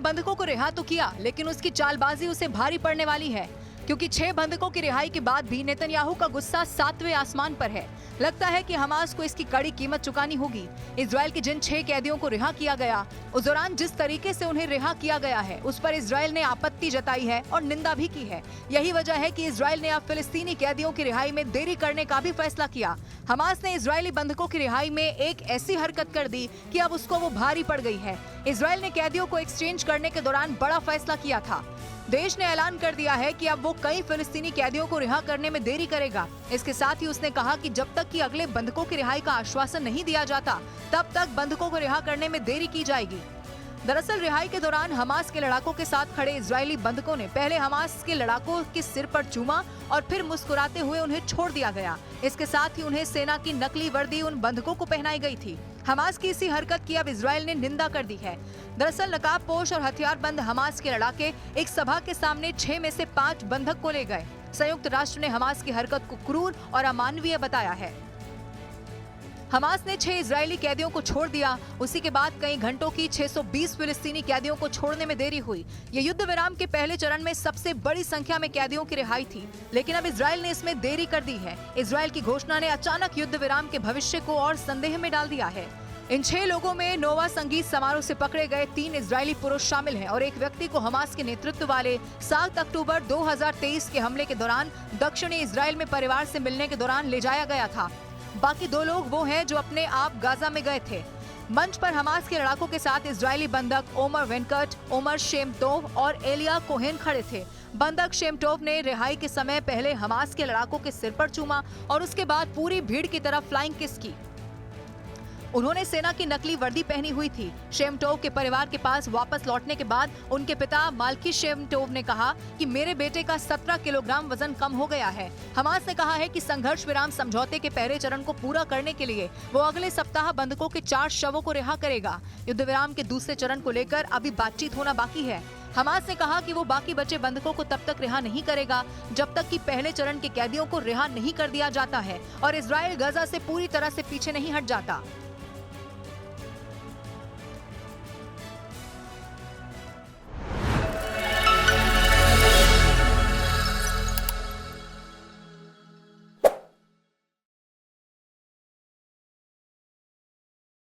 बंधकों को रिहा तो किया, लेकिन उसकी चालबाजी उसे भारी पड़ने वाली है, क्योंकि 6 बंधकों की रिहाई के बाद भी नेतन्याहू का गुस्सा 7वें आसमान पर है। लगता है कि हमास को इसकी कड़ी कीमत चुकानी होगी। इजराइल के जिन 6 कैदियों को रिहा किया गया, उस दौरान जिस तरीके से उन्हें रिहा किया गया है, उस पर इजराइल ने आपत्ति जताई है और निंदा भी की है। यही वजह है कि इजराइल ने अब फिलिस्तीनी कैदियों की रिहाई में देरी करने का भी फैसला किया। हमास ने इजरायली बंधकों की रिहाई में एक ऐसी हरकत कर दी कि अब उसको वो भारी पड़ गई है। इजराइल ने कैदियों को एक्सचेंज करने के दौरान बड़ा फैसला किया था। देश ने ऐलान कर दिया है कि अब वो कई फिलिस्तीनी कैदियों को रिहा करने में देरी करेगा। इसके साथ ही उसने कहा कि जब तक कि अगले बंधकों की रिहाई का आश्वासन नहीं दिया जाता, तब तक बंधकों को रिहा करने में देरी की जाएगी। दरअसल रिहाई के दौरान हमास के लड़ाकों के साथ खड़े इजरायली बंधकों ने पहले हमास के लड़ाकों के सिर पर चूमा और फिर मुस्कुराते हुए उन्हें छोड़ दिया गया। इसके साथ ही उन्हें सेना की नकली वर्दी उन बंधकों को पहनाई गई थी। हमास की इसी हरकत की अब इजराइल ने निंदा कर दी है। दरअसल नकाबपोश और हथियारबंद हमास के लड़ाके एक सभा के सामने 6 में से 5 बंधक को ले गए। संयुक्त राष्ट्र ने हमास की हरकत को क्रूर और अमानवीय बताया है। हमास ने 6 इजरायली कैदियों को छोड़ दिया। उसी के बाद कई घंटों की 620 फिलिस्तीनी कैदियों को छोड़ने में देरी हुई। ये युद्ध विराम के पहले चरण में सबसे बड़ी संख्या में कैदियों की रिहाई थी, लेकिन अब इजराइल ने इसमें देरी कर दी है। इजराइल की घोषणा ने अचानक युद्ध विराम के भविष्य को और संदेह में डाल दिया है। इन 6 लोगों में नोवा संगीत समारोह से पकड़े गए 3 इजरायली पुरुष शामिल हैं और एक व्यक्ति को हमास के नेतृत्व वाले 7 अक्टूबर 2023 के हमले के दौरान दक्षिणी इजराइल में परिवार से मिलने के दौरान ले जाया गया था। बाकी 2 लोग वो हैं जो अपने आप गाजा में गए थे। मंच पर हमास के लड़ाकों के साथ इजरायली बंधक ओमर वेंकट, ओमर शेमटोव और एलिया कोहेन खड़े थे। बंधक शेमटोव ने रिहाई के समय पहले हमास के लड़ाकों के सिर पर चूमा और उसके बाद पूरी भीड़ की तरफ फ्लाइंग किस की। उन्होंने सेना की नकली वर्दी पहनी हुई थी। शेमटोव के परिवार के पास वापस लौटने के बाद उनके पिता माल्की शेमटोव ने कहा कि मेरे बेटे का 17 किलोग्राम वजन कम हो गया है। हमास ने कहा है कि संघर्ष विराम समझौते के पहले चरण को पूरा करने के लिए वो अगले सप्ताह बंधकों के 4 शवों को रिहा करेगा। युद्ध विराम के दूसरे चरण को लेकर अभी बातचीत होना बाकी है। हमास ने कहा कि वो बाकी बचे बंधकों को तब तक रिहा नहीं करेगा जब तक कि पहले चरण के कैदियों को रिहा नहीं कर दिया जाता है और इजराइल गजा से पूरी तरह से पीछे नहीं हट जाता।